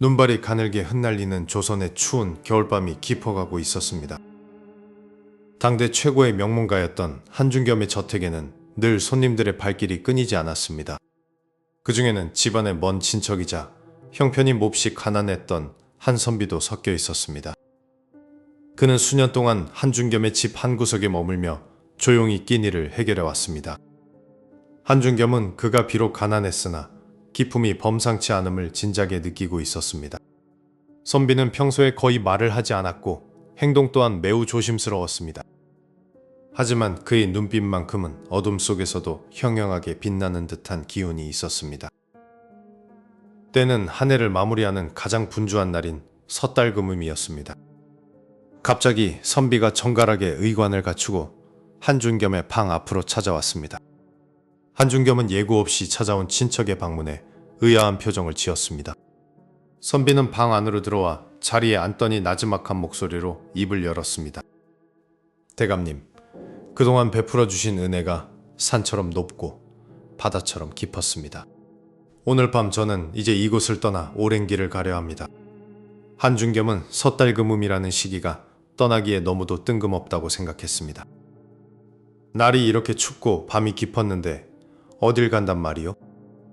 눈발이 가늘게 흩날리는 조선의 추운 겨울밤이 깊어가고 있었습니다. 당대 최고의 명문가였던 한준겸의 저택에는 늘 손님들의 발길이 끊이지 않았습니다. 그 중에는 집안의 먼 친척이자 형편이 몹시 가난했던 한선비도 섞여 있었습니다. 그는 수년 동안 한준겸의 집 한구석에 머물며 조용히 끼니를 해결해 왔습니다. 한준겸은 그가 비록 가난했으나 기품이 범상치 않음을 진작에 느끼고 있었습니다. 선비는 평소에 거의 말을 하지 않았고 행동 또한 매우 조심스러웠습니다. 하지만 그의 눈빛만큼은 어둠 속에서도 형형하게 빛나는 듯한 기운이 있었습니다. 때는 한 해를 마무리하는 가장 분주한 날인 섣달금음이었습니다. 갑자기 선비가 정갈하게 의관을 갖추고 한준겸의 방 앞으로 찾아왔습니다. 한준겸은 예고 없이 찾아온 친척의 방문에 의아한 표정을 지었습니다. 선비는 방 안으로 들어와 자리에 앉더니 나지막한 목소리로 입을 열었습니다. 대감님, 그동안 베풀어 주신 은혜가 산처럼 높고 바다처럼 깊었습니다. 오늘 밤 저는 이제 이곳을 떠나 오랜 길을 가려 합니다. 한준겸은 섣달금음이라는 시기가 떠나기에 너무도 뜬금없다고 생각했습니다. 날이 이렇게 춥고 밤이 깊었는데 어딜 간단 말이요?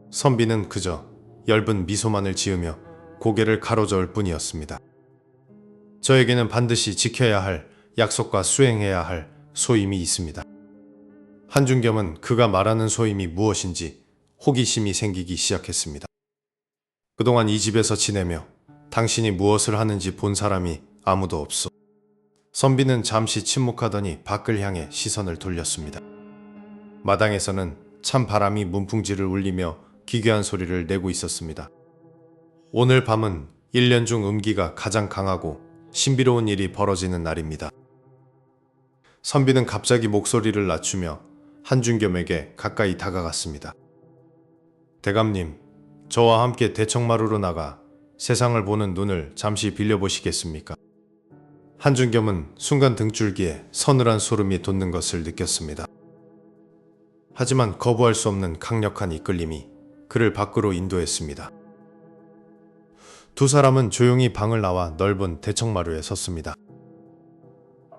선비는 그저 엷은 미소만을 지으며 고개를 가로저을 뿐이었습니다. 저에게는 반드시 지켜야 할 약속과 수행해야 할 소임이 있습니다. 한준겸은 그가 말하는 소임이 무엇인지 호기심이 생기기 시작했습니다. 그동안 이 집에서 지내며 당신이 무엇을 하는지 본 사람이 아무도 없소. 선비는 잠시 침묵하더니 밖을 향해 시선을 돌렸습니다. 마당에서는 찬 바람이 문풍지를 울리며 기괴한 소리를 내고 있었습니다. 오늘 밤은 1년 중 음기가 가장 강하고 신비로운 일이 벌어지는 날입니다. 선비는 갑자기 목소리를 낮추며 한준겸에게 가까이 다가갔습니다. 대감님, 저와 함께 대청마루로 나가 세상을 보는 눈을 잠시 빌려보시겠습니까? 한준겸은 순간 등줄기에 서늘한 소름이 돋는 것을 느꼈습니다. 하지만 거부할 수 없는 강력한 이끌림이 그를 밖으로 인도했습니다. 두 사람은 조용히 방을 나와 넓은 대청마루에 섰습니다.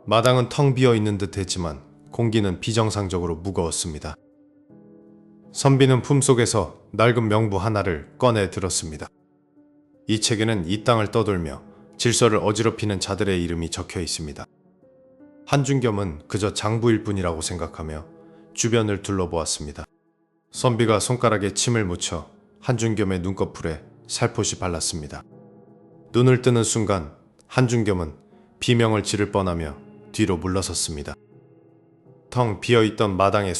마당은 텅 비어 있는 듯 했지만 공기는 비정상적으로 무거웠습니다. 선비는 품속에서 낡은 명부 하나를 꺼내 들었습니다. 이 책에는 이 땅을 떠돌며 질서를 어지럽히는 자들의 이름이 적혀 있습니다. 한준겸은 그저 장부일 뿐이라고 생각하며 주변을 둘러보았습니다. 선비가 손가락에 침을 묻혀 한준겸의 눈꺼풀에 살포시 발랐습니다. 눈을 뜨는 순간 한준겸은 비명을 지를 뻔하며 뒤로 물러섰습니다. 텅 비어있던 마당에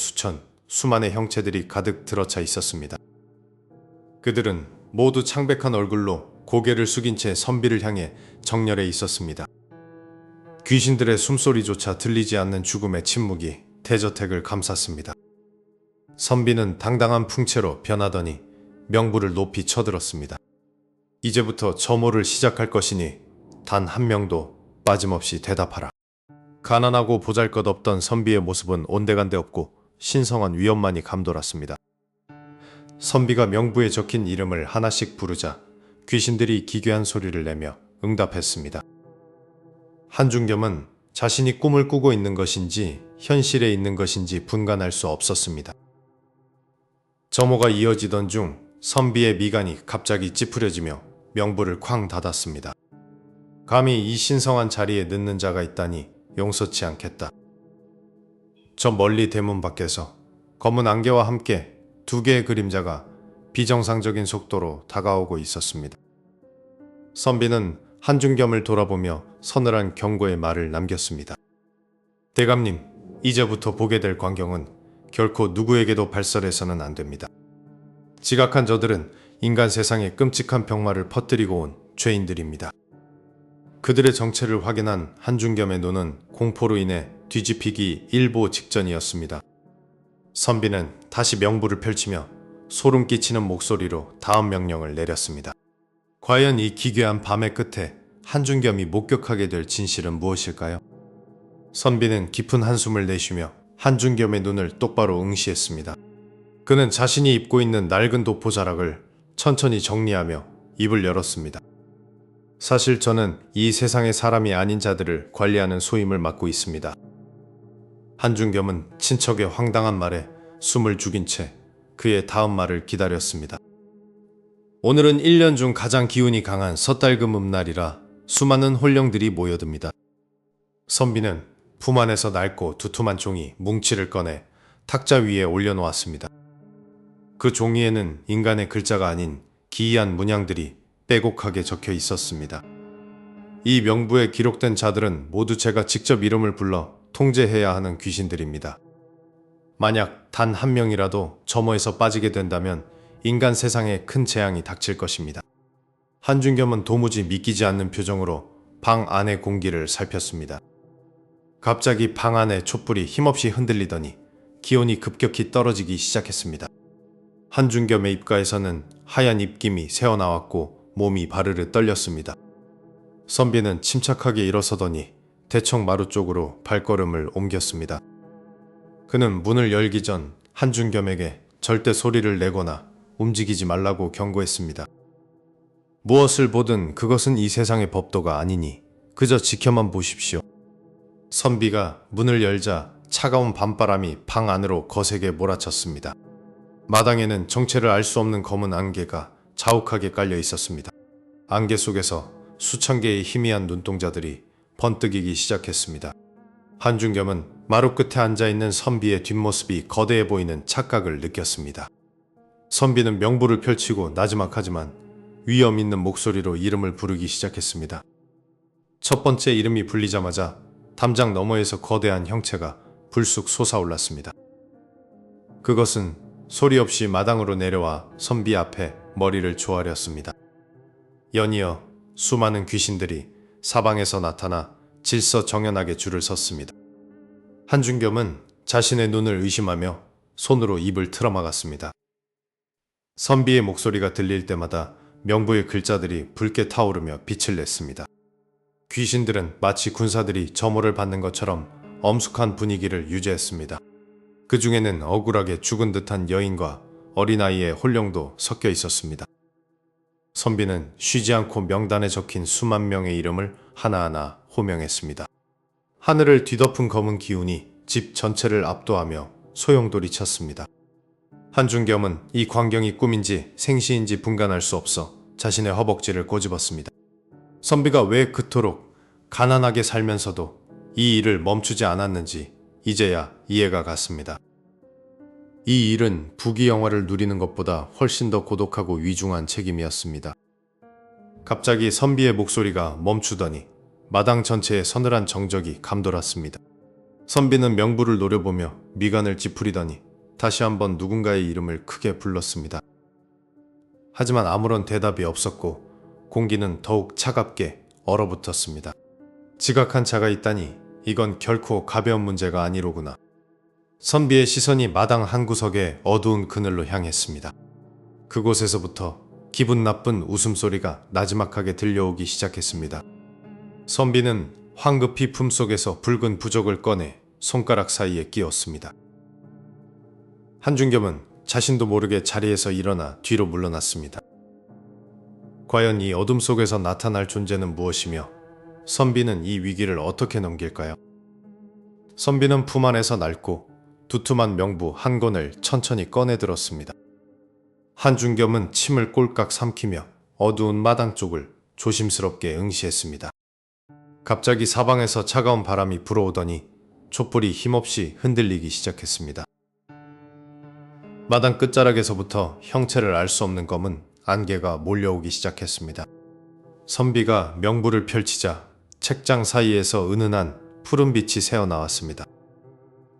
수만의 형체들이 가득 들어차 있었습니다. 그들은 모두 창백한 얼굴로 고개를 숙인 채 선비를 향해 정렬해 있었습니다. 귀신들의 숨소리조차 들리지 않는 죽음의 침묵이 대저택을 감쌌습니다. 선비는 당당한 풍채로 변하더니 명부를 높이 쳐들었습니다. 이제부터 점호를 시작할 것이니 단 한 명도 빠짐없이 대답하라. 가난하고 보잘것없던 선비의 모습은 온데간데 없고 신성한 위엄만이 감돌았습니다. 선비가 명부에 적힌 이름을 하나씩 부르자 귀신들이 기괴한 소리를 내며 응답했습니다. 한준겸은 자신이 꿈을 꾸고 있는 것인지 현실에 있는 것인지 분간할 수 없었습니다. 점호가 이어지던 중 선비의 미간이 갑자기 찌푸려지며 명부를 쾅 닫았습니다. 감히 이 신성한 자리에 늦는 자가 있다니 용서치 않겠다. 저 멀리 대문 밖에서 검은 안개와 함께 두 개의 그림자가 비정상적인 속도로 다가오고 있었습니다. 선비는 한준겸을 돌아보며 서늘한 경고의 말을 남겼습니다. 대감님, 이제부터 보게 될 광경은 결코 누구에게도 발설해서는 안 됩니다. 지각한 저들은 인간 세상에 끔찍한 병마를 퍼뜨리고 온 죄인들입니다. 그들의 정체를 확인한 한준겸의 눈은 공포로 인해 뒤집히기 일보 직전이었습니다. 선비는 다시 명부를 펼치며 소름 끼치는 목소리로 다음 명령을 내렸습니다. 과연 이 기괴한 밤의 끝에 한준겸이 목격하게 될 진실은 무엇일까요? 선비는 깊은 한숨을 내쉬며 한준겸의 눈을 똑바로 응시했습니다. 그는 자신이 입고 있는 낡은 도포자락을 천천히 정리하며 입을 열었습니다. 사실 저는 이 세상의 사람이 아닌 자들을 관리하는 소임을 맡고 있습니다. 한중겸은 친척의 황당한 말에 숨을 죽인 채 그의 다음 말을 기다렸습니다. 오늘은 1년 중 가장 기운이 강한 섣달금음날이라 수많은 혼령들이 모여듭니다. 선비는 품 안에서 낡고 두툼한 종이 뭉치를 꺼내 탁자 위에 올려놓았습니다. 그 종이에는 인간의 글자가 아닌 기이한 문양들이 빼곡하게 적혀 있었습니다. 이 명부에 기록된 자들은 모두 제가 직접 이름을 불러 통제해야 하는 귀신들입니다. 만약 단 한 명이라도 점호에서 빠지게 된다면 인간 세상에 큰 재앙이 닥칠 것입니다. 한중겸은 도무지 믿기지 않는 표정으로 방 안의 공기를 살폈습니다. 갑자기 방 안의 촛불이 힘없이 흔들리더니 기온이 급격히 떨어지기 시작했습니다. 한중겸의 입가에서는 하얀 입김이 새어나왔고 몸이 바르르 떨렸습니다. 선비는 침착하게 일어서더니 대청 마루 쪽으로 발걸음을 옮겼습니다. 그는 문을 열기 전 한중겸에게 절대 소리를 내거나 움직이지 말라고 경고했습니다. 무엇을 보든 그것은 이 세상의 법도가 아니니 그저 지켜만 보십시오. 선비가 문을 열자 차가운 밤바람이 방 안으로 거세게 몰아쳤습니다. 마당에는 정체를 알 수 없는 검은 안개가 자욱하게 깔려 있었습니다. 안개 속에서 수천 개의 희미한 눈동자들이 번뜩이기 시작했습니다. 한중겸은 마루 끝에 앉아있는 선비의 뒷모습이 거대해 보이는 착각을 느꼈습니다. 선비는 명부를 펼치고 나지막하지만 위험 있는 목소리로 이름을 부르기 시작했습니다. 첫 번째 이름이 불리자마자 담장 너머에서 거대한 형체가 불쑥 솟아올랐습니다. 그것은 소리 없이 마당으로 내려와 선비 앞에 머리를 조아렸습니다. 연이어 수많은 귀신들이 사방에서 나타나 질서정연하게 줄을 섰습니다. 한중겸은 자신의 눈을 의심하며 손으로 입을 틀어막았습니다. 선비의 목소리가 들릴 때마다 명부의 글자들이 붉게 타오르며 빛을 냈습니다. 귀신들은 마치 군사들이 점호를 받는 것처럼 엄숙한 분위기를 유지했습니다. 그 중에는 억울하게 죽은 듯한 여인과 어린아이의 혼령도 섞여 있었습니다. 선비는 쉬지 않고 명단에 적힌 수만 명의 이름을 하나하나 호명했습니다. 하늘을 뒤덮은 검은 기운이 집 전체를 압도하며 소용돌이쳤습니다. 한중겸은 이 광경이 꿈인지 생시인지 분간할 수 없어 자신의 허벅지를 꼬집었습니다. 선비가 왜 그토록 가난하게 살면서도 이 일을 멈추지 않았는지 이제야 이해가 갔습니다. 이 일은 부귀영화를 누리는 것보다 훨씬 더 고독하고 위중한 책임이었습니다. 갑자기 선비의 목소리가 멈추더니 마당 전체에 서늘한 정적이 감돌았습니다. 선비는 명부를 노려보며 미간을 찌푸리더니 다시 한번 누군가의 이름을 크게 불렀습니다. 하지만 아무런 대답이 없었고 공기는 더욱 차갑게 얼어붙었습니다. 지각한 자가 있다니 이건 결코 가벼운 문제가 아니로구나. 선비의 시선이 마당 한 구석의 어두운 그늘로 향했습니다. 그곳에서부터 기분 나쁜 웃음소리가 나지막하게 들려오기 시작했습니다. 선비는 황급히 품속에서 붉은 부적을 꺼내 손가락 사이에 끼웠습니다. 한중겸은 자신도 모르게 자리에서 일어나 뒤로 물러났습니다. 과연 이 어둠 속에서 나타날 존재는 무엇이며 선비는 이 위기를 어떻게 넘길까요? 선비는 품 안에서 낡고 두툼한 명부 한 권을 천천히 꺼내 들었습니다. 한중겸은 침을 꼴깍 삼키며 어두운 마당 쪽을 조심스럽게 응시했습니다. 갑자기 사방에서 차가운 바람이 불어오더니 촛불이 힘없이 흔들리기 시작했습니다. 마당 끝자락에서부터 형체를 알 수 없는 검은 안개가 몰려오기 시작했습니다. 선비가 명부를 펼치자 책장 사이에서 은은한 푸른 빛이 새어나왔습니다.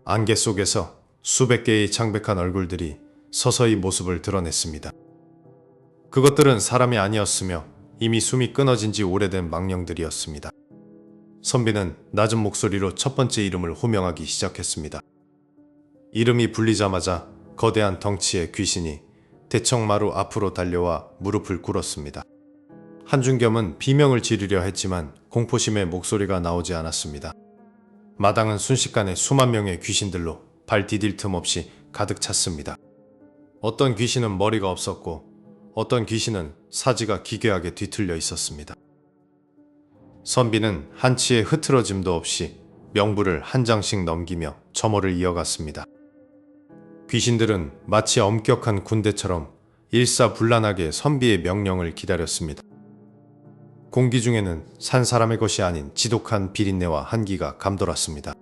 안개 속에서 수백 개의 창백한 얼굴들이 서서히 모습을 드러냈습니다. 그것들은 사람이 아니었으며 이미 숨이 끊어진 지 오래된 망령들이었습니다. 선비는 낮은 목소리로 첫 번째 이름을 호명하기 시작했습니다. 이름이 불리자마자 거대한 덩치의 귀신이 대청마루 앞으로 달려와 무릎을 꿇었습니다. 한중겸은 비명을 지르려 했지만 공포심의 목소리가 나오지 않았습니다. 마당은 순식간에 수만 명의 귀신들로 발 디딜 틈 없이 가득 찼습니다. 어떤 귀신은 머리가 없었고 어떤 귀신은 사지가 기괴하게 뒤틀려 있었습니다. 선비는 한치의 흐트러짐도 없이 명부를 한 장씩 넘기며 점호를 이어갔습니다. 귀신들은 마치 엄격한 군대처럼 일사불란하게 선비의 명령을 기다렸습니다. 공기 중에는 산 사람의 것이 아닌 지독한 비린내와 한기가 감돌았습니다.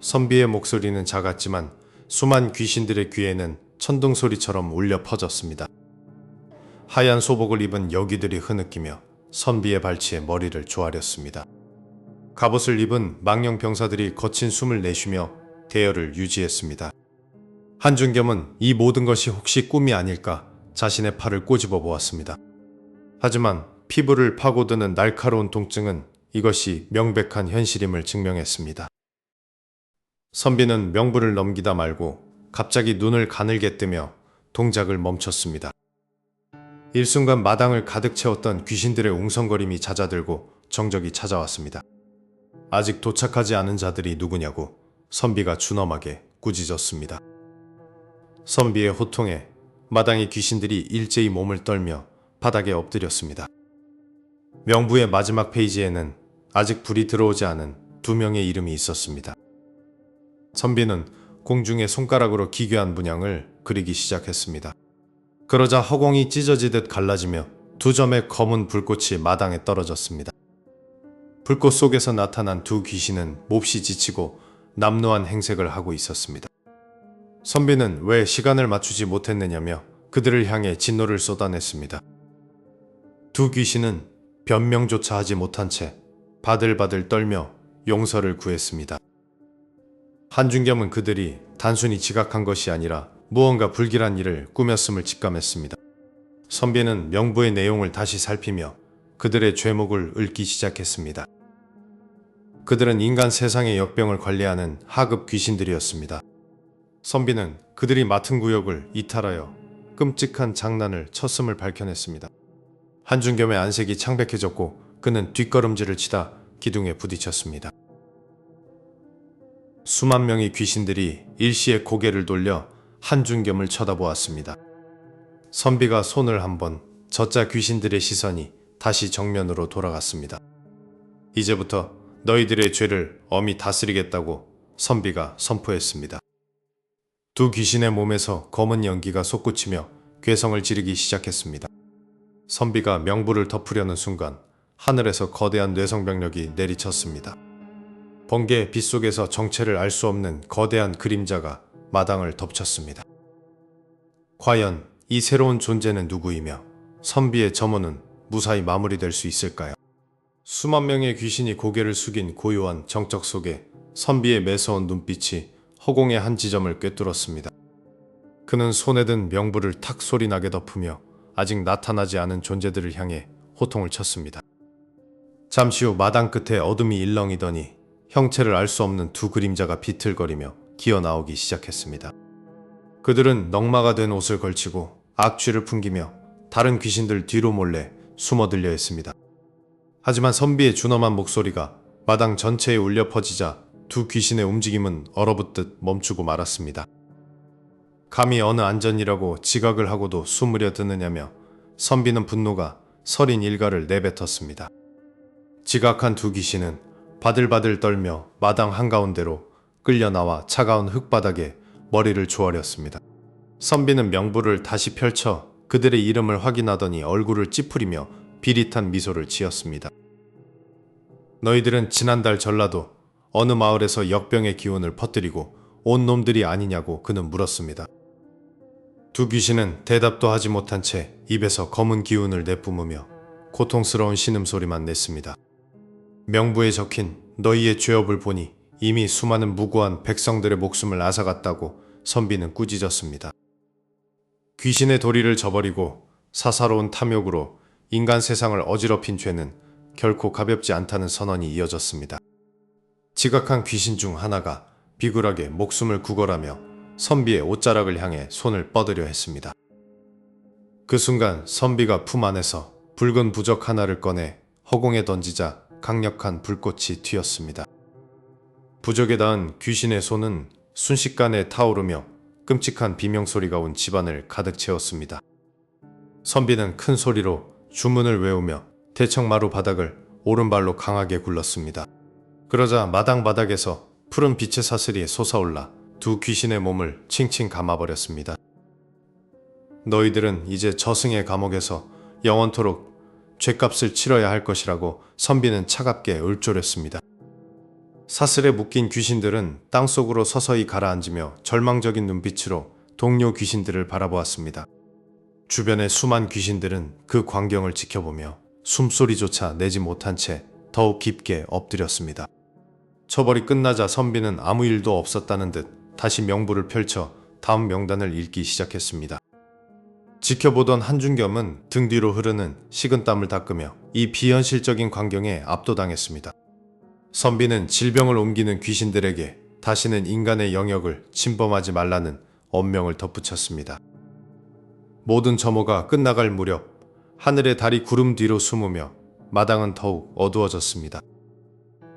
선비의 목소리는 작았지만 수만 귀신들의 귀에는 천둥소리처럼 울려 퍼졌습니다. 하얀 소복을 입은 여귀들이 흐느끼며 선비의 발치에 머리를 조아렸습니다. 갑옷을 입은 망령병사들이 거친 숨을 내쉬며 대열을 유지했습니다. 한준겸은 이 모든 것이 혹시 꿈이 아닐까 자신의 팔을 꼬집어 보았습니다. 하지만 피부를 파고드는 날카로운 통증은 이것이 명백한 현실임을 증명했습니다. 선비는 명부를 넘기다 말고 갑자기 눈을 가늘게 뜨며 동작을 멈췄습니다. 일순간 마당을 가득 채웠던 귀신들의 웅성거림이 잦아들고 정적이 찾아왔습니다. 아직 도착하지 않은 자들이 누구냐고 선비가 준엄하게 꾸짖었습니다. 선비의 호통에 마당의 귀신들이 일제히 몸을 떨며 바닥에 엎드렸습니다. 명부의 마지막 페이지에는 아직 불이 들어오지 않은 2명의 이름이 있었습니다. 선비는 공중에 손가락으로 기괴한 문양을 그리기 시작했습니다. 그러자 허공이 찢어지듯 갈라지며 2점의 검은 불꽃이 마당에 떨어졌습니다. 불꽃 속에서 나타난 2 귀신은 몹시 지치고 남루한 행색을 하고 있었습니다. 선비는 왜 시간을 맞추지 못했느냐며 그들을 향해 진노를 쏟아냈습니다. 2 귀신은 변명조차 하지 못한 채 바들바들 떨며 용서를 구했습니다. 한준겸은 그들이 단순히 지각한 것이 아니라 무언가 불길한 일을 꾸몄음을 직감했습니다. 선비는 명부의 내용을 다시 살피며 그들의 죄목을 읊기 시작했습니다. 그들은 인간 세상의 역병을 관리하는 하급 귀신들이었습니다. 선비는 그들이 맡은 구역을 이탈하여 끔찍한 장난을 쳤음을 밝혀냈습니다. 한준겸의 안색이 창백해졌고 그는 뒷걸음질을 치다 기둥에 부딪혔습니다. 수만 명의 귀신들이 일시에 고개를 돌려 한준겸을 쳐다보았습니다. 선비가 손을 한번 젖자 귀신들의 시선이 다시 정면으로 돌아갔습니다. 이제부터 너희들의 죄를 엄히 다스리겠다고 선비가 선포했습니다. 2 귀신의 몸에서 검은 연기가 솟구치며 괴성을 지르기 시작했습니다. 선비가 명부를 덮으려는 순간 하늘에서 거대한 뇌성병력이 내리쳤습니다. 번개의 빛 속에서 정체를 알 수 없는 거대한 그림자가 마당을 덮쳤습니다. 과연 이 새로운 존재는 누구이며 선비의 점호는 무사히 마무리될 수 있을까요? 수만 명의 귀신이 고개를 숙인 고요한 정적 속에 선비의 매서운 눈빛이 허공의 한 지점을 꿰뚫었습니다. 그는 손에 든 명부를 탁 소리나게 덮으며 아직 나타나지 않은 존재들을 향해 호통을 쳤습니다. 잠시 후 마당 끝에 어둠이 일렁이더니 형체를 알 수 없는 2 그림자가 비틀거리며 기어나오기 시작했습니다. 그들은 넉마가 된 옷을 걸치고 악취를 풍기며 다른 귀신들 뒤로 몰래 숨어들려 했습니다. 하지만 선비의 준엄한 목소리가 마당 전체에 울려 퍼지자 2 귀신의 움직임은 얼어붙듯 멈추고 말았습니다. 감히 어느 안전이라고 지각을 하고도 숨으려 드느냐며 선비는 분노가 서린 일가를 내뱉었습니다. 지각한 2 귀신은 바들바들 떨며 마당 한가운데로 끌려나와 차가운 흙바닥에 머리를 조아렸습니다. 선비는 명부를 다시 펼쳐 그들의 이름을 확인하더니 얼굴을 찌푸리며 비릿한 미소를 지었습니다. 너희들은 지난달 전라도 어느 마을에서 역병의 기운을 퍼뜨리고 온 놈들이 아니냐고 그는 물었습니다. 2 귀신은 대답도 하지 못한 채 입에서 검은 기운을 내뿜으며 고통스러운 신음소리만 냈습니다. 명부에 적힌 너희의 죄업을 보니 이미 수많은 무고한 백성들의 목숨을 앗아갔다고 선비는 꾸짖었습니다. 귀신의 도리를 저버리고 사사로운 탐욕으로 인간 세상을 어지럽힌 죄는 결코 가볍지 않다는 선언이 이어졌습니다. 지각한 귀신 중 하나가 비굴하게 목숨을 구걸하며 선비의 옷자락을 향해 손을 뻗으려 했습니다. 그 순간 선비가 품 안에서 붉은 부적 하나를 꺼내 허공에 던지자 강력한 불꽃이 튀었습니다. 부적에 닿은 귀신의 손은 순식간에 타오르며 끔찍한 비명소리가 온 집안을 가득 채웠습니다. 선비는 큰 소리로 주문을 외우며 대청마루 바닥을 오른발로 강하게 굴렀습니다. 그러자 마당 바닥에서 푸른 빛의 사슬이 솟아올라 두 귀신의 몸을 칭칭 감아버렸습니다. 너희들은 이제 저승의 감옥에서 영원토록 죗값을 치러야 할 것이라고 선비는 차갑게 읊조렸습니다. 사슬에 묶인 귀신들은 땅속으로 서서히 가라앉으며 절망적인 눈빛으로 동료 귀신들을 바라보았습니다. 주변의 수만 귀신들은 그 광경을 지켜보며 숨소리조차 내지 못한 채 더욱 깊게 엎드렸습니다. 처벌이 끝나자 선비는 아무 일도 없었다는 듯 다시 명부를 펼쳐 다음 명단을 읽기 시작했습니다. 지켜보던 한준겸은 등 뒤로 흐르는 식은땀을 닦으며 이 비현실적인 광경에 압도당했습니다. 선비는 질병을 옮기는 귀신들에게 다시는 인간의 영역을 침범하지 말라는 엄명을 덧붙였습니다. 모든 점호가 끝나갈 무렵 하늘의 달이 구름 뒤로 숨으며 마당은 더욱 어두워졌습니다.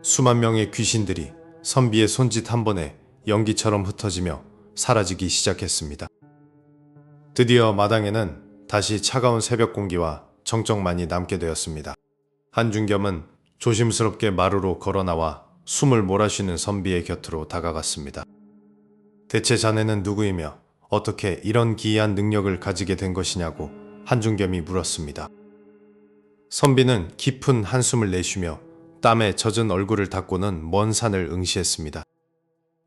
수만 명의 귀신들이 선비의 손짓 한 번에 연기처럼 흩어지며 사라지기 시작했습니다. 드디어 마당에는 다시 차가운 새벽 공기와 정적만이 남게 되었습니다. 한준겸은 조심스럽게 마루로 걸어나와 숨을 몰아쉬는 선비의 곁으로 다가갔습니다. 대체 자네는 누구이며 어떻게 이런 기이한 능력을 가지게 된 것이냐고 한준겸이 물었습니다. 선비는 깊은 한숨을 내쉬며 땀에 젖은 얼굴을 닦고는 먼 산을 응시했습니다.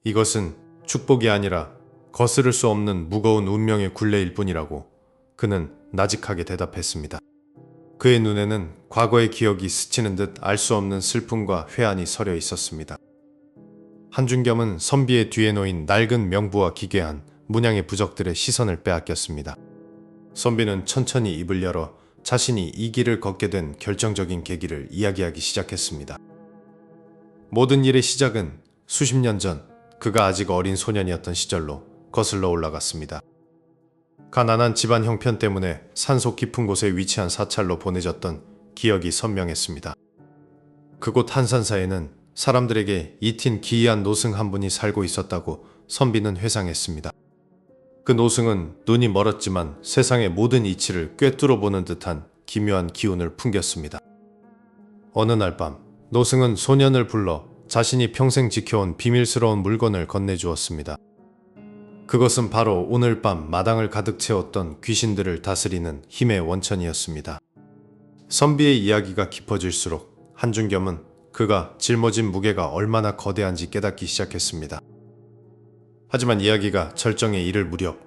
이것은 축복이 아니라 거스를 수 없는 무거운 운명의 굴레일 뿐이라고 그는 나직하게 대답했습니다. 그의 눈에는 과거의 기억이 스치는 듯 알 수 없는 슬픔과 회한이 서려 있었습니다. 한준겸은 선비의 뒤에 놓인 낡은 명부와 기괴한 문양의 부적들의 시선을 빼앗겼습니다. 선비는 천천히 입을 열어 자신이 이 길을 걷게 된 결정적인 계기를 이야기하기 시작했습니다. 모든 일의 시작은 수십 년 전 그가 아직 어린 소년이었던 시절로 거슬러 올라갔습니다. 가난한 집안 형편 때문에 산속 깊은 곳에 위치한 사찰로 보내졌던 기억이 선명했습니다. 그곳 한산사에는 사람들에게 잊힌 기이한 노승 한 분이 살고 있었다고 선비는 회상했습니다. 그 노승은 눈이 멀었지만 세상의 모든 이치를 꿰뚫어 보는 듯한 기묘한 기운을 풍겼습니다. 어느 날 밤 노승은 소년을 불러 자신이 평생 지켜온 비밀스러운 물건을 건네주었습니다. 그것은 바로 오늘 밤 마당을 가득 채웠던 귀신들을 다스리는 힘의 원천이었습니다. 선비의 이야기가 깊어질수록 한준겸은 그가 짊어진 무게가 얼마나 거대한지 깨닫기 시작했습니다. 하지만 이야기가 절정에 이를 무렵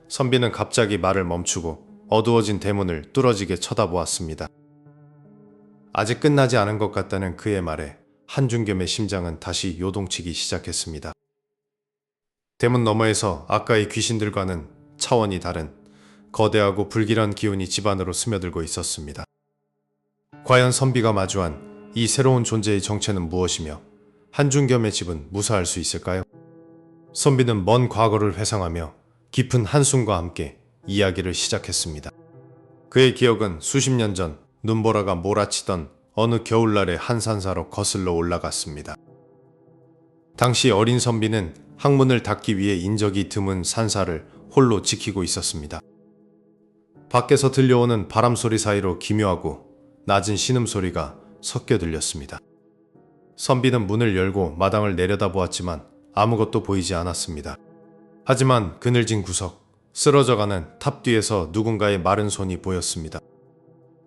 선비는 갑자기 말을 멈추고 어두워진 대문을 뚫어지게 쳐다보았습니다. 아직 끝나지 않은 것 같다는 그의 말에 한준겸의 심장은 다시 요동치기 시작했습니다. 대문 너머에서 아까의 귀신들과는 차원이 다른 거대하고 불길한 기운이 집 안으로 스며들고 있었습니다. 과연 선비가 마주한 이 새로운 존재의 정체는 무엇이며 한준겸의 집은 무사할 수 있을까요? 선비는 먼 과거를 회상하며 깊은 한숨과 함께 이야기를 시작했습니다. 그의 기억은 수십 년 전 눈보라가 몰아치던 어느 겨울날의 한산사로 거슬러 올라갔습니다. 당시 어린 선비는 항문을 닫기 위해 인적이 드문 산사를 홀로 지키고 있었습니다. 밖에서 들려오는 바람소리 사이로 기묘하고 낮은 신음소리가 섞여 들렸습니다. 선비는 문을 열고 마당을 내려다보았지만 아무것도 보이지 않았습니다. 하지만 그늘진 구석, 쓰러져가는 탑 뒤에서 누군가의 마른 손이 보였습니다.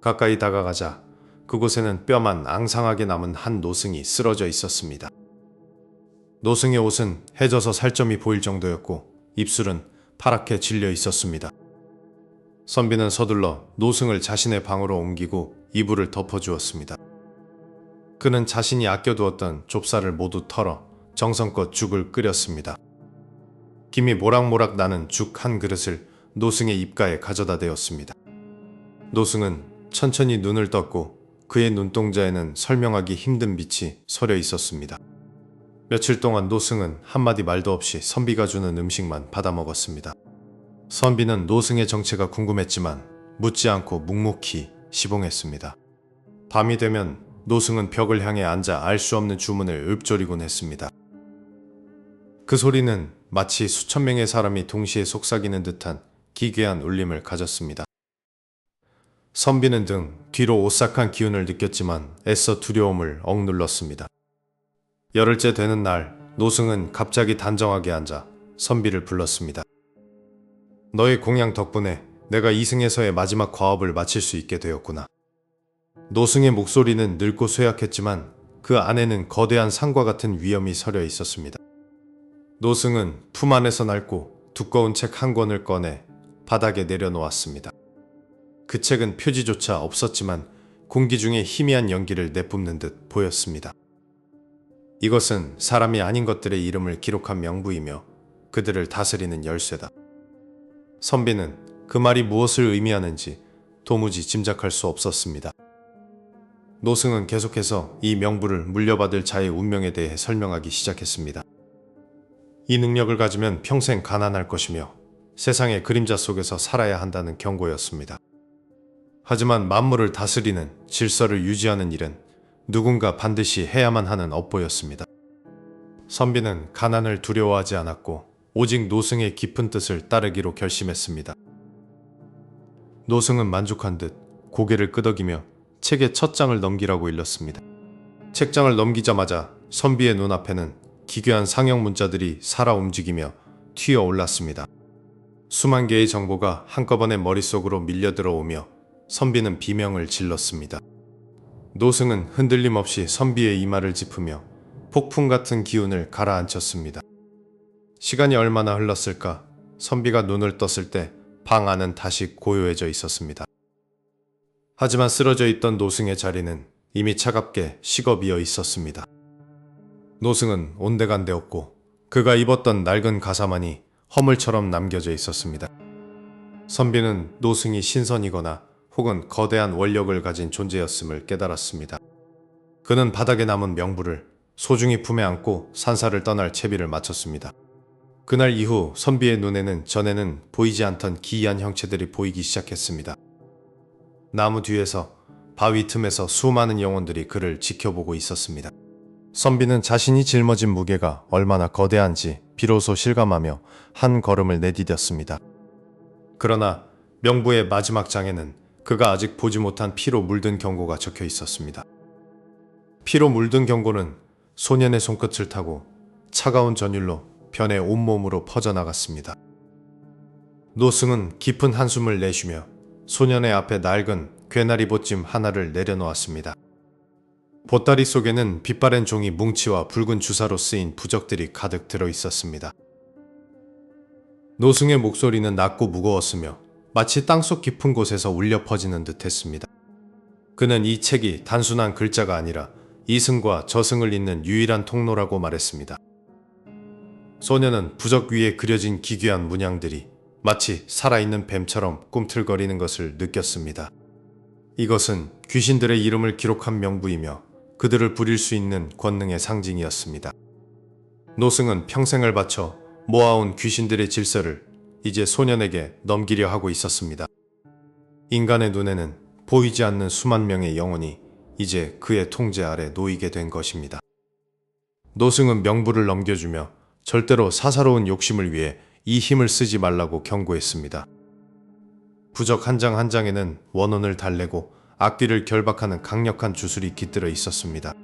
가까이 다가가자 그곳에는 뼈만 앙상하게 남은 한 노승이 쓰러져 있었습니다. 노승의 옷은 해져서 살점이 보일 정도였고 입술은 파랗게 질려 있었습니다. 선비는 서둘러 노승을 자신의 방으로 옮기고 이불을 덮어주었습니다. 그는 자신이 아껴두었던 좁쌀을 모두 털어 정성껏 죽을 끓였습니다. 김이 모락모락 나는 죽 한 그릇을 노승의 입가에 가져다 대었습니다. 노승은 천천히 눈을 떴고 그의 눈동자에는 설명하기 힘든 빛이 서려 있었습니다. 며칠 동안 노승은 한마디 말도 없이 선비가 주는 음식만 받아 먹었습니다. 선비는 노승의 정체가 궁금했지만 묻지 않고 묵묵히 시봉했습니다. 밤이 되면 노승은 벽을 향해 앉아 알 수 없는 주문을 읊조리곤 했습니다. 그 소리는 마치 수천 명의 사람이 동시에 속삭이는 듯한 기괴한 울림을 가졌습니다. 선비는 등 뒤로 오싹한 기운을 느꼈지만 애써 두려움을 억눌렀습니다. 열흘째 되는 날, 노승은 갑자기 단정하게 앉아 선비를 불렀습니다. 너의 공양 덕분에 내가 이승에서의 마지막 과업을 마칠 수 있게 되었구나. 노승의 목소리는 늙고 쇠약했지만 그 안에는 거대한 산과 같은 위엄이 서려 있었습니다. 노승은 품 안에서 낡고 두꺼운 책 한 권을 꺼내 바닥에 내려놓았습니다. 그 책은 표지조차 없었지만 공기 중에 희미한 연기를 내뿜는 듯 보였습니다. 이것은 사람이 아닌 것들의 이름을 기록한 명부이며 그들을 다스리는 열쇠다. 선비는 그 말이 무엇을 의미하는지 도무지 짐작할 수 없었습니다. 노승은 계속해서 이 명부를 물려받을 자의 운명에 대해 설명하기 시작했습니다. 이 능력을 가지면 평생 가난할 것이며 세상의 그림자 속에서 살아야 한다는 경고였습니다. 하지만 만물을 다스리는 질서를 유지하는 일은 누군가 반드시 해야만 하는 업보였습니다. 선비는 가난을 두려워하지 않았고 오직 노승의 깊은 뜻을 따르기로 결심했습니다. 노승은 만족한 듯 고개를 끄덕이며 책의 첫 장을 넘기라고 일렀습니다. 책장을 넘기자마자 선비의 눈앞에는 기괴한 상형 문자들이 살아 움직이며 튀어 올랐습니다. 수만 개의 정보가 한꺼번에 머릿속으로 밀려 들어오며 선비는 비명을 질렀습니다. 노승은 흔들림 없이 선비의 이마를 짚으며 폭풍 같은 기운을 가라앉혔습니다. 시간이 얼마나 흘렀을까? 선비가 눈을 떴을 때 방 안은 다시 고요해져 있었습니다. 하지만 쓰러져 있던 노승의 자리는 이미 차갑게 식어 비어 있었습니다. 노승은 온데간데없고 그가 입었던 낡은 가사만이 허물처럼 남겨져 있었습니다. 선비는 노승이 신선이거나 혹은 거대한 원력을 가진 존재였음을 깨달았습니다. 그는 바닥에 남은 명부를 소중히 품에 안고 산사를 떠날 채비를 마쳤습니다. 그날 이후 선비의 눈에는 전에는 보이지 않던 기이한 형체들이 보이기 시작했습니다. 나무 뒤에서 바위 틈에서 수많은 영혼들이 그를 지켜보고 있었습니다. 선비는 자신이 짊어진 무게가 얼마나 거대한지 비로소 실감하며 한 걸음을 내디뎠습니다. 그러나 명부의 마지막 장에는 그가 아직 보지 못한 피로 물든 경고가 적혀 있었습니다. 피로 물든 경고는 소년의 손끝을 타고 차가운 전율로 변의 온몸으로 퍼져나갔습니다. 노승은 깊은 한숨을 내쉬며 소년의 앞에 낡은 괴나리 보찜 하나를 내려놓았습니다. 보따리 속에는 빛바랜 종이 뭉치와 붉은 주사로 쓰인 부적들이 가득 들어 있었습니다. 노승의 목소리는 낮고 무거웠으며 마치 땅속 깊은 곳에서 울려 퍼지는 듯 했습니다. 그는 이 책이 단순한 글자가 아니라 이승과 저승을 잇는 유일한 통로라고 말했습니다. 소년은 부적 위에 그려진 기괴한 문양들이 마치 살아있는 뱀처럼 꿈틀거리는 것을 느꼈습니다. 이것은 귀신들의 이름을 기록한 명부이며 그들을 부릴 수 있는 권능의 상징이었습니다. 노승은 평생을 바쳐 모아온 귀신들의 질서를 이제 소년에게 넘기려 하고 있었습니다. 인간의 눈에는 보이지 않는 수만 명의 영혼이 이제 그의 통제 아래 놓이게 된 것입니다. 노승은 명부를 넘겨주며 절대로 사사로운 욕심을 위해 이 힘을 쓰지 말라고 경고했습니다. 부적 한 장 한 장에는 원혼을 달래고 악귀를 결박하는 강력한 주술이 깃들어 있었습니다.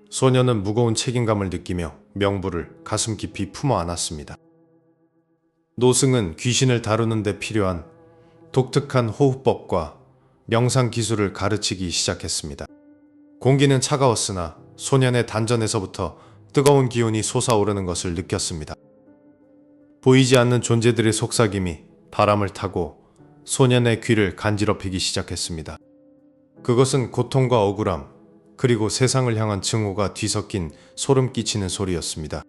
소년은 무거운 책임감을 느끼며 명부를 가슴 깊이 품어 안았습니다. 노승은 귀신을 다루는 데 필요한 독특한 호흡법과 명상 기술을 가르치기 시작했습니다. 공기는 차가웠으나 소년의 단전에서부터 뜨거운 기운이 솟아오르는 것을 느꼈습니다. 보이지 않는 존재들의 속삭임이 바람을 타고 소년의 귀를 간지럽히기 시작했습니다. 그것은 고통과 억울함, 그리고 세상을 향한 증오가 뒤섞인 소름 끼치는 소리였습니다.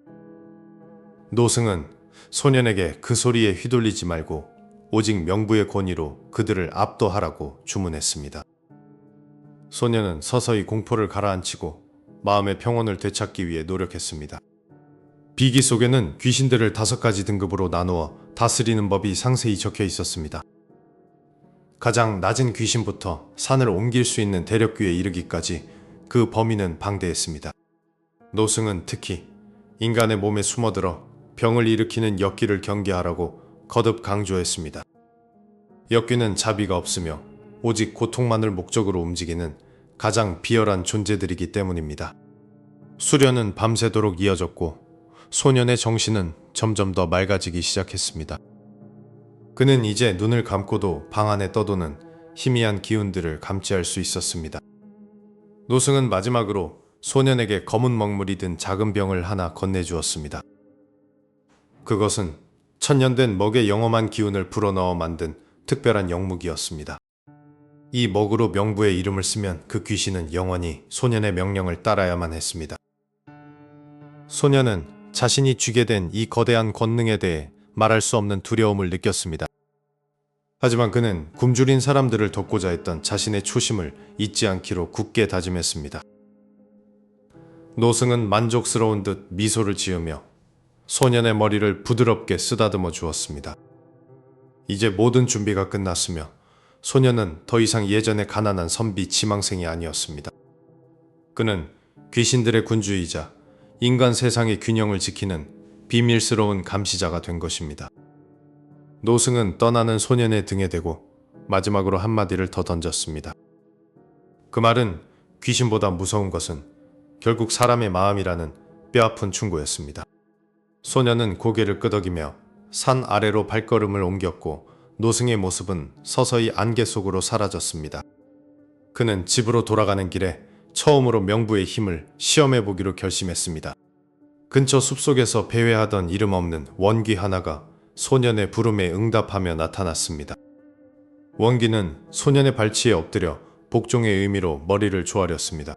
노승은 소년에게 그 소리에 휘둘리지 말고 오직 명부의 권위로 그들을 압도하라고 주문했습니다. 소년은 서서히 공포를 가라앉히고 마음의 평온을 되찾기 위해 노력했습니다. 비기 속에는 귀신들을 5가지 등급으로 나누어 다스리는 법이 상세히 적혀 있었습니다. 가장 낮은 귀신부터 산을 옮길 수 있는 대력귀에 이르기까지 그 범위는 방대했습니다. 노승은 특히 인간의 몸에 숨어들어 병을 일으키는 역귀를 경계하라고 거듭 강조했습니다. 역귀는 자비가 없으며 오직 고통만을 목적으로 움직이는 가장 비열한 존재들이기 때문입니다. 수련은 밤새도록 이어졌고 소년의 정신은 점점 더 맑아지기 시작했습니다. 그는 이제 눈을 감고도 방 안에 떠도는 희미한 기운들을 감지할 수 있었습니다. 노승은 마지막으로 소년에게 검은 먹물이 든 작은 병을 하나 건네주었습니다. 그것은 천년된 먹의 영험한 기운을 불어넣어 만든 특별한 영묵이었습니다. 이 먹으로 명부의 이름을 쓰면 그 귀신은 영원히 소년의 명령을 따라야만 했습니다. 소년은 자신이 쥐게 된 이 거대한 권능에 대해 말할 수 없는 두려움을 느꼈습니다. 하지만 그는 굶주린 사람들을 돕고자 했던 자신의 초심을 잊지 않기로 굳게 다짐했습니다. 노승은 만족스러운 듯 미소를 지으며 소년의 머리를 부드럽게 쓰다듬어 주었습니다. 이제 모든 준비가 끝났으며 소년은 더 이상 예전의 가난한 선비 지망생이 아니었습니다. 그는 귀신들의 군주이자 인간 세상의 균형을 지키는 비밀스러운 감시자가 된 것입니다. 노승은 떠나는 소년의 등에 대고 마지막으로 한마디를 더 던졌습니다. 그 말은 귀신보다 무서운 것은 결국 사람의 마음이라는 뼈아픈 충고였습니다. 소년은 고개를 끄덕이며 산 아래로 발걸음을 옮겼고 노승의 모습은 서서히 안개 속으로 사라졌습니다. 그는 집으로 돌아가는 길에 처음으로 명부의 힘을 시험해보기로 결심했습니다. 근처 숲속에서 배회하던 이름 없는 원귀 하나가 소년의 부름에 응답하며 나타났습니다. 원귀는 소년의 발치에 엎드려 복종의 의미로 머리를 조아렸습니다.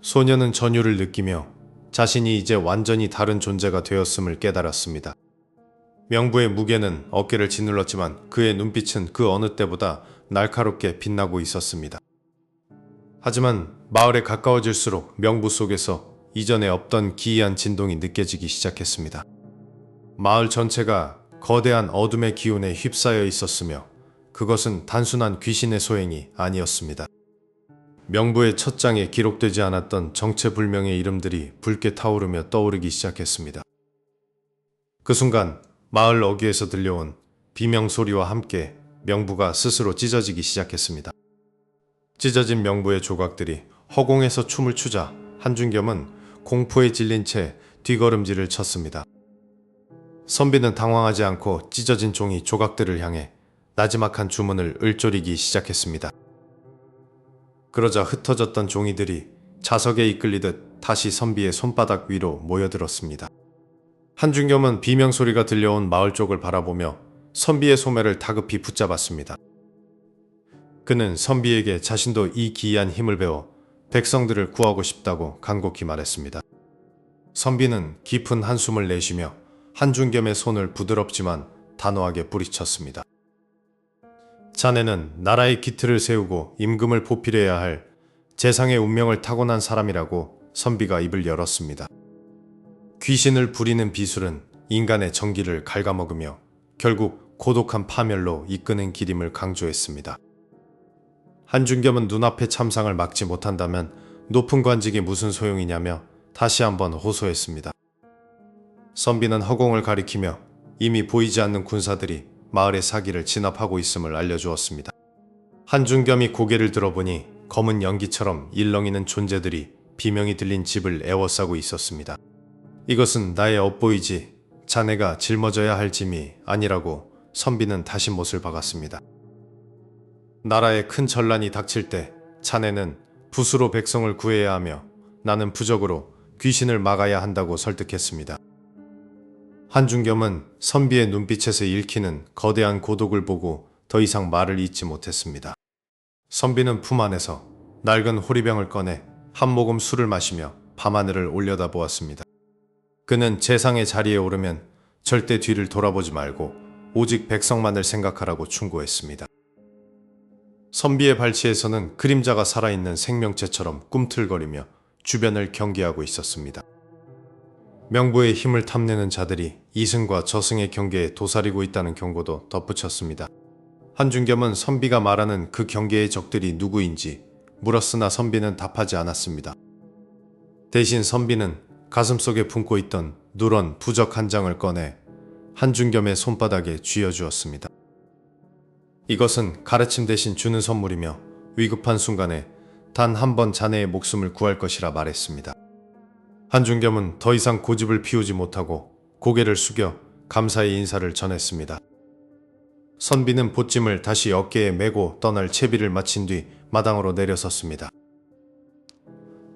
소년은 전율을 느끼며 자신이 이제 완전히 다른 존재가 되었음을 깨달았습니다. 명부의 무게는 어깨를 짓눌렀지만 그의 눈빛은 그 어느 때보다 날카롭게 빛나고 있었습니다. 하지만 마을에 가까워질수록 명부 속에서 이전에 없던 기이한 진동이 느껴지기 시작했습니다. 마을 전체가 거대한 어둠의 기운에 휩싸여 있었으며 그것은 단순한 귀신의 소행이 아니었습니다. 명부의 첫 장에 기록되지 않았던 정체불명의 이름들이 붉게 타오르며 떠오르기 시작했습니다. 그 순간 마을 어귀에서 들려온 비명소리와 함께 명부가 스스로 찢어지기 시작했습니다. 찢어진 명부의 조각들이 허공에서 춤을 추자 한준겸은 공포에 질린 채 뒤걸음질을 쳤습니다. 선비는 당황하지 않고 찢어진 종이 조각들을 향해 나지막한 주문을 읊조리기 시작했습니다. 그러자 흩어졌던 종이들이 자석에 이끌리듯 다시 선비의 손바닥 위로 모여들었습니다. 한준겸은 비명소리가 들려온 마을 쪽을 바라보며 선비의 소매를 다급히 붙잡았습니다. 그는 선비에게 자신도 이 기이한 힘을 배워 백성들을 구하고 싶다고 간곡히 말했습니다. 선비는 깊은 한숨을 내쉬며 한준겸의 손을 부드럽지만 단호하게 뿌리쳤습니다. 자네는 나라의 기틀을 세우고 임금을 보필해야 할 재상의 운명을 타고난 사람이라고 선비가 입을 열었습니다. 귀신을 부리는 비술은 인간의 정기를 갉아먹으며 결국 고독한 파멸로 이끄는 길임을 강조했습니다. 한준겸은 눈앞의 참상을 막지 못한다면 높은 관직이 무슨 소용이냐며 다시 한번 호소했습니다. 선비는 허공을 가리키며 이미 보이지 않는 군사들이 마을의 사기를 진압하고 있음을 알려주었습니다. 한준겸이 고개를 들어보니 검은 연기처럼 일렁이는 존재들이 비명이 들린 집을 에워싸고 있었습니다. 이것은 나의 업보이지 자네가 짊어져야 할 짐이 아니라고 선비는 다시 못을 박았습니다. 나라에 큰 전란이 닥칠 때 자네는 붓으로 백성을 구해야 하며 나는 부적으로 귀신을 막아야 한다고 설득했습니다. 한준겸은 선비의 눈빛에서 읽히는 거대한 고독을 보고 더 이상 말을 잇지 못했습니다. 선비는 품 안에서 낡은 호리병을 꺼내 한 모금 술을 마시며 밤하늘을 올려다보았습니다. 그는 재상의 자리에 오르면 절대 뒤를 돌아보지 말고 오직 백성만을 생각하라고 충고했습니다. 선비의 발치에서는 그림자가 살아있는 생명체처럼 꿈틀거리며 주변을 경계하고 있었습니다. 명부의 힘을 탐내는 자들이 이승과 저승의 경계에 도사리고 있다는 경고도 덧붙였습니다. 한준겸은 선비가 말하는 그 경계의 적들이 누구인지 물었으나 선비는 답하지 않았습니다. 대신 선비는 가슴속에 품고 있던 누런 부적 한 장을 꺼내 한준겸의 손바닥에 쥐어주었습니다. 이것은 가르침 대신 주는 선물이며 위급한 순간에 단 한 번 자네의 목숨을 구할 것이라 말했습니다. 한중겸은 더 이상 고집을 피우지 못하고 고개를 숙여 감사의 인사를 전했습니다. 선비는 보찜을 다시 어깨에 메고 떠날 채비를 마친 뒤 마당으로 내려섰습니다.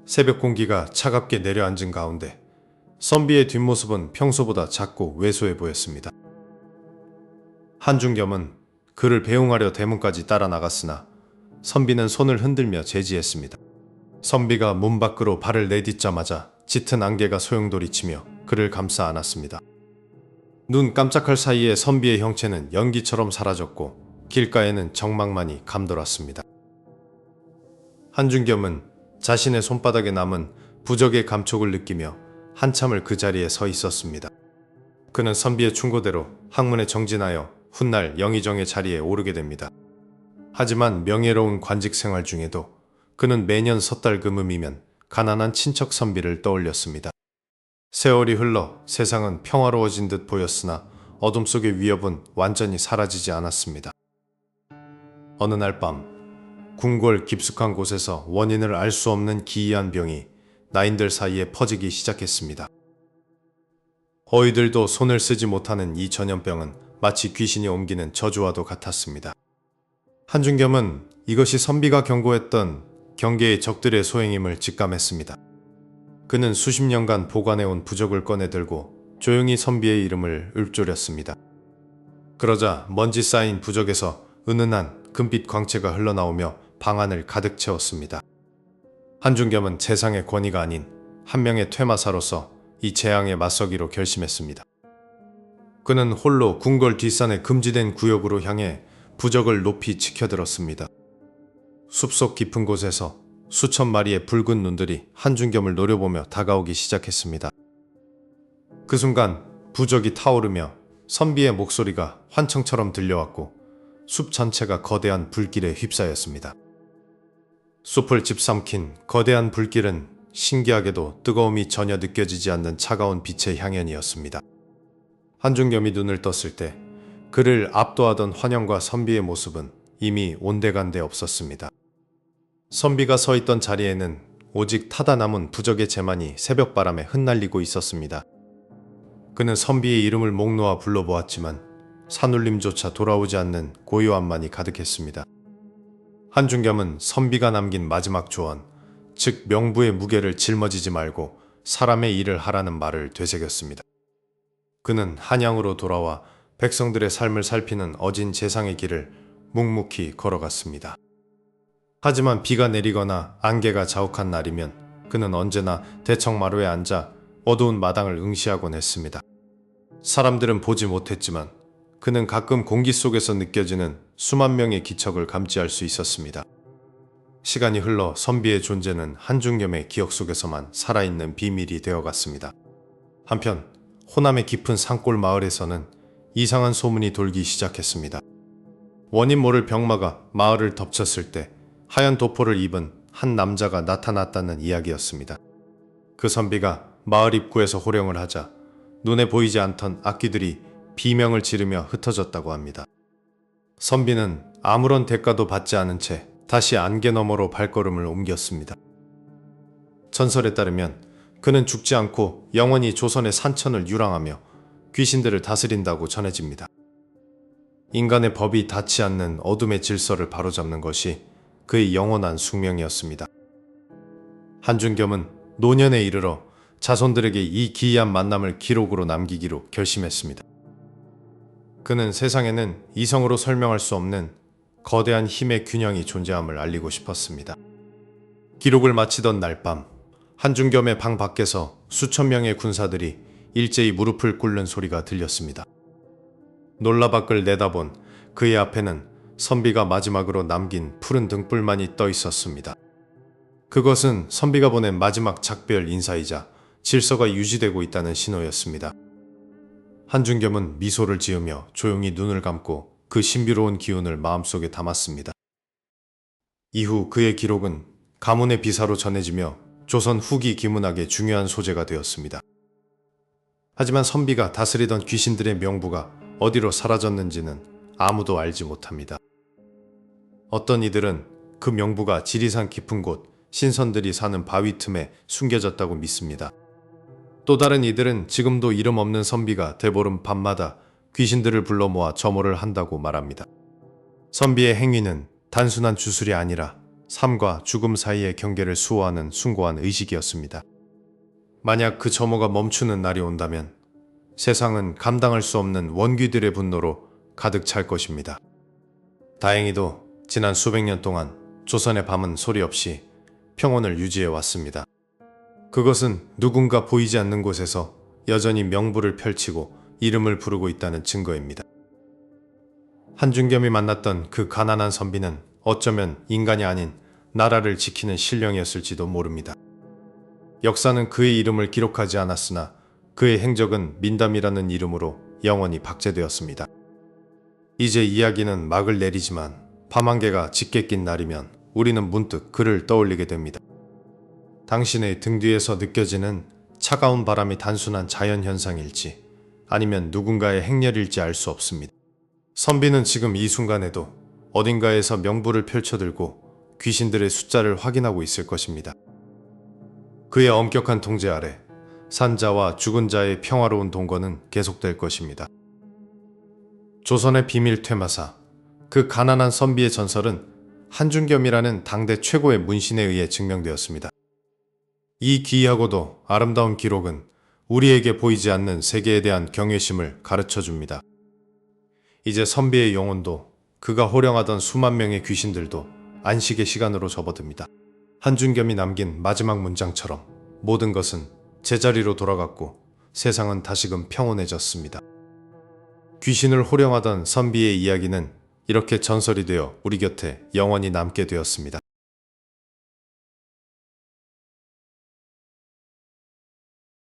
새벽 공기가 차갑게 내려앉은 가운데 선비의 뒷모습은 평소보다 작고 왜소해 보였습니다. 한중겸은 그를 배웅하려 대문까지 따라 나갔으나 선비는 손을 흔들며 제지했습니다. 선비가 문 밖으로 발을 내딛자마자 짙은 안개가 소용돌이치며 그를 감싸 안았습니다. 눈 깜짝할 사이에 선비의 형체는 연기처럼 사라졌고 길가에는 정막만이 감돌았습니다. 한중겸은 자신의 손바닥에 남은 부적의 감촉을 느끼며 한참을 그 자리에 서 있었습니다. 그는 선비의 충고대로 학문에 정진하여 훗날 영의정의 자리에 오르게 됩니다. 하지만 명예로운 관직 생활 중에도 그는 매년 섣달 금음이면 가난한 친척 선비를 떠올렸습니다. 세월이 흘러 세상은 평화로워진 듯 보였으나 어둠 속의 위협은 완전히 사라지지 않았습니다. 어느 날 밤 궁궐 깊숙한 곳에서 원인을 알 수 없는 기이한 병이 나인들 사이에 퍼지기 시작했습니다. 어이들도 손을 쓰지 못하는 이 전염병은 마치 귀신이 옮기는 저주와도 같았습니다. 한중겸은 이것이 선비가 경고했던 경계의 적들의 소행임을 직감했습니다. 그는 수십 년간 보관해온 부적을 꺼내 들고 조용히 선비의 이름을 읊조렸습니다. 그러자 먼지 쌓인 부적에서 은은한 금빛 광채가 흘러나오며 방안을 가득 채웠습니다. 한중겸은 세상의 권위가 아닌 한 명의 퇴마사로서 이 재앙에 맞서기로 결심했습니다. 그는 홀로 궁궐 뒷산의 금지된 구역으로 향해 부적을 높이 치켜들었습니다. 숲속 깊은 곳에서 수천 마리의 붉은 눈들이 한중겸을 노려보며 다가오기 시작했습니다. 그 순간 부적이 타오르며 선비의 목소리가 환청처럼 들려왔고 숲 전체가 거대한 불길에 휩싸였습니다. 숲을 집삼킨 거대한 불길은 신기하게도 뜨거움이 전혀 느껴지지 않는 차가운 빛의 향연이었습니다. 한중겸이 눈을 떴을 때 그를 압도하던 환영과 선비의 모습은 이미 온데간데 없었습니다. 선비가 서 있던 자리에는 오직 타다 남은 부적의 재만이 새벽바람에 흩날리고 있었습니다. 그는 선비의 이름을 목 놓아 불러보았지만 산울림조차 돌아오지 않는 고요함만이 가득했습니다. 한중겸은 선비가 남긴 마지막 조언, 즉 명부의 무게를 짊어지지 말고 사람의 일을 하라는 말을 되새겼습니다. 그는 한양으로 돌아와 백성들의 삶을 살피는 어진 재상의 길을 묵묵히 걸어갔습니다. 하지만 비가 내리거나 안개가 자욱한 날이면 그는 언제나 대청마루에 앉아 어두운 마당을 응시하곤 했습니다. 사람들은 보지 못했지만 그는 가끔 공기 속에서 느껴지는 수만 명의 기척을 감지할 수 있었습니다. 시간이 흘러 선비의 존재는 한중겸의 기억 속에서만 살아있는 비밀이 되어갔습니다. 한편 호남의 깊은 산골 마을에서는 이상한 소문이 돌기 시작했습니다. 원인 모를 병마가 마을을 덮쳤을 때 하얀 도포를 입은 한 남자가 나타났다는 이야기였습니다. 그 선비가 마을 입구에서 호령을 하자 눈에 보이지 않던 악귀들이 비명을 지르며 흩어졌다고 합니다. 선비는 아무런 대가도 받지 않은 채 다시 안개 너머로 발걸음을 옮겼습니다. 전설에 따르면 그는 죽지 않고 영원히 조선의 산천을 유랑하며 귀신들을 다스린다고 전해집니다. 인간의 법이 닿지 않는 어둠의 질서를 바로잡는 것이 그의 영원한 숙명이었습니다. 한중겸은 노년에 이르러 자손들에게 이 기이한 만남을 기록으로 남기기로 결심했습니다. 그는 세상에는 이성으로 설명할 수 없는 거대한 힘의 균형이 존재함을 알리고 싶었습니다. 기록을 마치던 날 밤, 한중겸의 방 밖에서 수천 명의 군사들이 일제히 무릎을 꿇는 소리가 들렸습니다. 놀라 밖을 내다본 그의 앞에는 선비가 마지막으로 남긴 푸른 등불만이 떠 있었습니다. 그것은 선비가 보낸 마지막 작별 인사이자 질서가 유지되고 있다는 신호였습니다. 한중겸은 미소를 지으며 조용히 눈을 감고 그 신비로운 기운을 마음속에 담았습니다. 이후 그의 기록은 가문의 비사로 전해지며 조선 후기 기문학의 중요한 소재가 되었습니다. 하지만 선비가 다스리던 귀신들의 명부가 어디로 사라졌는지는 아무도 알지 못합니다. 어떤 이들은 그 명부가 지리산 깊은 곳 신선들이 사는 바위 틈에 숨겨졌다고 믿습니다. 또 다른 이들은 지금도 이름 없는 선비가 대보름 밤마다 귀신들을 불러 모아 점호를 한다고 말합니다. 선비의 행위는 단순한 주술이 아니라 삶과 죽음 사이의 경계를 수호하는 숭고한 의식이었습니다. 만약 그 점호가 멈추는 날이 온다면 세상은 감당할 수 없는 원귀들의 분노로 가득 찰 것입니다. 다행히도 지난 수백 년 동안 조선의 밤은 소리 없이 평온을 유지해 왔습니다. 그것은 누군가 보이지 않는 곳에서 여전히 명부를 펼치고 이름을 부르고 있다는 증거입니다. 한준겸이 만났던 그 가난한 선비는 어쩌면 인간이 아닌 나라를 지키는 신령이었을지도 모릅니다. 역사는 그의 이름을 기록하지 않았으나 그의 행적은 민담이라는 이름으로 영원히 박제되었습니다. 이제 이야기는 막을 내리지만 밤안개가 짙게 낀 날이면 우리는 문득 그를 떠올리게 됩니다. 당신의 등 뒤에서 느껴지는 차가운 바람이 단순한 자연현상일지 아니면 누군가의 행렬일지 알 수 없습니다. 선비는 지금 이 순간에도 어딘가에서 명부를 펼쳐들고 귀신들의 숫자를 확인하고 있을 것입니다. 그의 엄격한 통제 아래 산자와 죽은 자의 평화로운 동거는 계속될 것입니다. 조선의 비밀 퇴마사, 그 가난한 선비의 전설은 한준겸이라는 당대 최고의 문신에 의해 증명되었습니다. 이 기이하고도 아름다운 기록은 우리에게 보이지 않는 세계에 대한 경외심을 가르쳐 줍니다. 이제 선비의 영혼도 그가 호령하던 수만 명의 귀신들도 안식의 시간으로 접어듭니다. 한준겸이 남긴 마지막 문장처럼 모든 것은 제자리로 돌아갔고 세상은 다시금 평온해졌습니다. 귀신을 호령하던 선비의 이야기는 이렇게 전설이 되어 우리 곁에 영원히 남게 되었습니다.